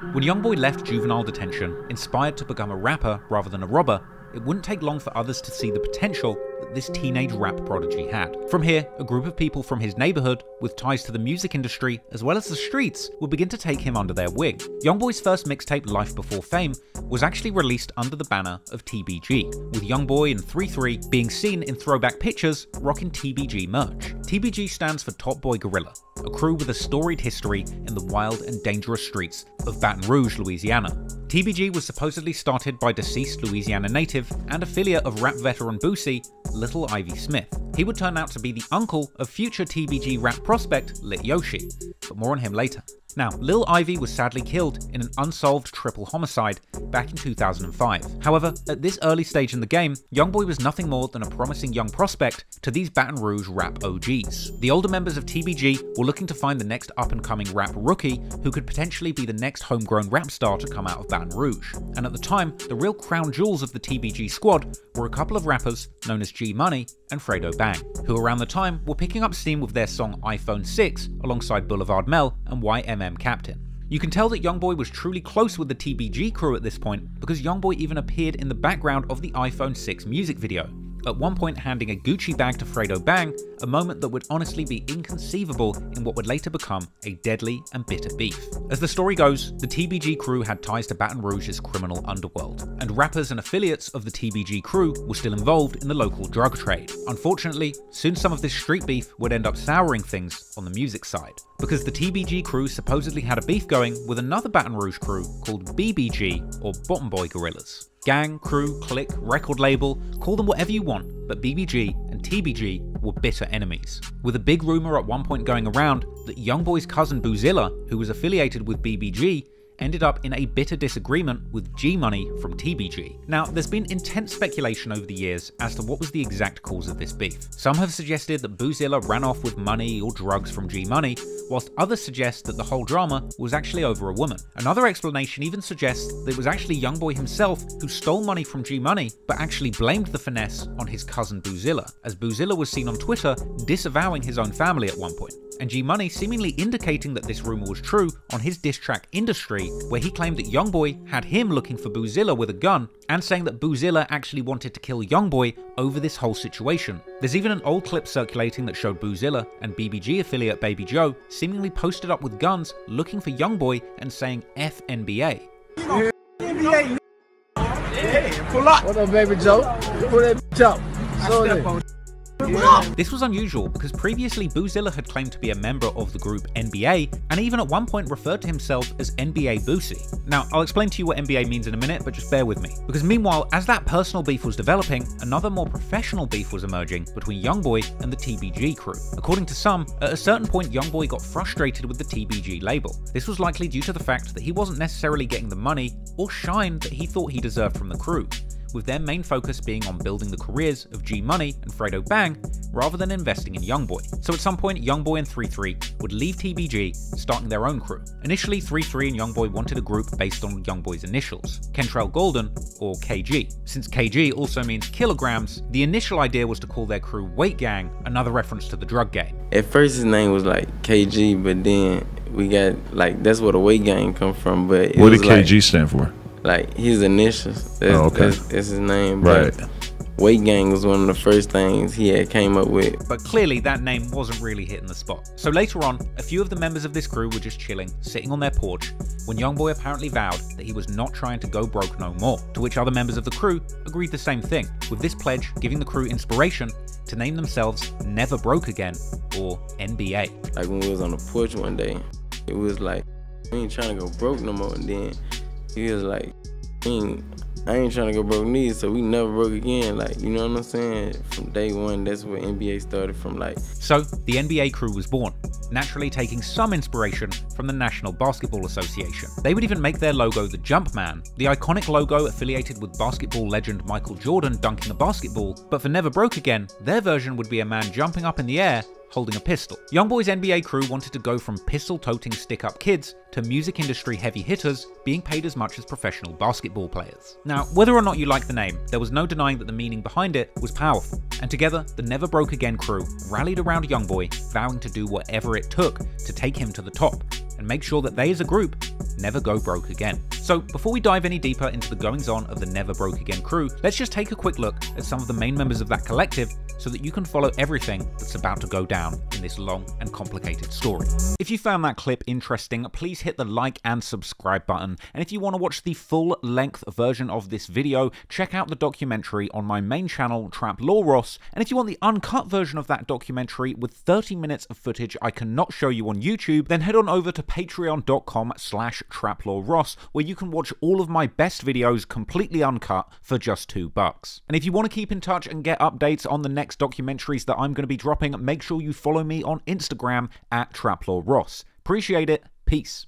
When Youngboy left juvenile detention, inspired to become a rapper rather than a robber, it wouldn't take long for others to see the potential that this teenage rap prodigy had. From here, a group of people from his neighborhood, with ties to the music industry as well as the streets, would begin to take him under their wing. Youngboy's first mixtape, Life Before Fame, was actually released under the banner of TBG, with Youngboy and 33 being seen in throwback pictures rocking TBG merch. TBG stands for Top Boy Gorilla, a crew with a storied history in the wild and dangerous streets of Baton Rouge, Louisiana. TBG was supposedly started by deceased Louisiana native and affiliate of rap veteran Boosie, Little Ivy Smith. He would turn out to be the uncle of future TBG rap prospect Lit Yoshi, but more on him later. Now, Lil Ivy was sadly killed in an unsolved triple homicide back in 2005. However, at this early stage in the game, Youngboy was nothing more than a promising young prospect to these Baton Rouge rap OGs. The older members of TBG were looking to find the next up-and-coming rap rookie who could potentially be the next homegrown rap star to come out of Baton Rouge. And at the time, the real crown jewels of the TBG squad were a couple of rappers known as G Money and Fredo Bang, who around the time were picking up steam with their song iPhone 6 alongside Boulevard Mel and YMM Captain. You can tell that Youngboy was truly close with the TBG crew at this point because Youngboy even appeared in the background of the iPhone 6 music video, at one point handing a Gucci bag to Fredo Bang, a moment that would honestly be inconceivable in what would later become a deadly and bitter beef. As the story goes, the TBG crew had ties to Baton Rouge's criminal underworld, and rappers and affiliates of the TBG crew were still involved in the local drug trade. Unfortunately, soon some of this street beef would end up souring things on the music side, because the TBG crew supposedly had a beef going with another Baton Rouge crew called BBG, or Bottom Boy Gorillas. Gang, crew, clique, record label, call them whatever you want, but BBG and TBG were bitter enemies, with a big rumour at one point going around that Youngboy's cousin Boozilla, who was affiliated with BBG, ended up in a bitter disagreement with G Money from TBG. Now, there's been intense speculation over the years as to what was the exact cause of this beef. Some have suggested that Boozilla ran off with money or drugs from G Money, whilst others suggest that the whole drama was actually over a woman. Another explanation even suggests that it was actually Youngboy himself who stole money from G Money, but actually blamed the finesse on his cousin Boozilla, as Boozilla was seen on Twitter disavowing his own family at one point, and G Money seemingly indicating that this rumour was true on his diss track Industry, where he claimed that Youngboy had him looking for Boozilla with a gun, and saying that Boozilla actually wanted to kill Youngboy over this whole situation. There's even an old clip circulating that showed Boozilla and BBG affiliate Baby Joe seemingly posted up with guns looking for Youngboy and saying F NBA. NBA, hey, pull up. What up, Baby Joe? Pull that bitch up. This was unusual because previously Boozilla had claimed to be a member of the group NBA, and even at one point referred to himself as NBA Boosie. Now, I'll explain to you what NBA means in a minute, but just bear with me. Because meanwhile, as that personal beef was developing, another more professional beef was emerging between Youngboy and the TBG crew. According to some, at a certain point Youngboy got frustrated with the TBG label. This was likely due to the fact that he wasn't necessarily getting the money or shine that he thought he deserved from the crew, with their main focus being on building the careers of G Money and Fredo Bang rather than investing in Youngboy. So at some point, Youngboy and 33 would leave TBG, starting their own crew. Initially, 33 and Youngboy wanted a group based on Youngboy's initials, Kentrell Golden, or KG. Since KG also means kilograms, the initial idea was to call their crew Weight Gang, another reference to the drug game. At first his name was like KG, but then we got like, that's where the Weight Gang come from. But what did KG stand for? Like his initials, that's his name. Right. But Weight Gang was one of the first things he had came up with. But clearly that name wasn't really hitting the spot. So later on, a few of the members of this crew were just chilling, sitting on their porch, when Youngboy apparently vowed that he was not trying to go broke no more, to which other members of the crew agreed the same thing, with this pledge giving the crew inspiration to name themselves Never Broke Again, or NBA. Like when we was on the porch one day, it was like, we ain't trying to go broke no more, and then he was like, I ain't trying to go broke neither, so we never broke again. Like, you know what I'm saying? From day one, that's where NBA started from. Like, so the NBA crew was born, naturally taking some inspiration from the National Basketball Association. They would even make their logo the Jumpman, the iconic logo affiliated with basketball legend Michael Jordan dunking a basketball, but for Never Broke Again, their version would be a man jumping up in the air holding a pistol. Youngboy's NBA crew wanted to go from pistol-toting stick-up kids to music industry heavy hitters being paid as much as professional basketball players. Now, whether or not you like the name, there was no denying that the meaning behind it was powerful, and together, the Never Broke Again crew rallied around Youngboy, vowing to do whatever it took to take him to the top, and make sure that they as a group never go broke again. So before we dive any deeper into the goings-on of the Never Broke Again crew, let's just take a quick look at some of the main members of that collective so that you can follow everything that's about to go down in this long and complicated story. If you found that clip interesting, please hit the like and subscribe button, and if you want to watch the full-length version of this video, check out the documentary on my main channel, Trap Law Ross, and if you want the uncut version of that documentary with 30 minutes of footage I cannot show you on YouTube, then head on over to patreon.com/traplawross, where you can watch all of my best videos completely uncut for just $2. And if you want to keep in touch and get updates on the next documentaries that I'm going to be dropping, make sure you follow me on Instagram at TrapLawRoss. Appreciate it. Peace.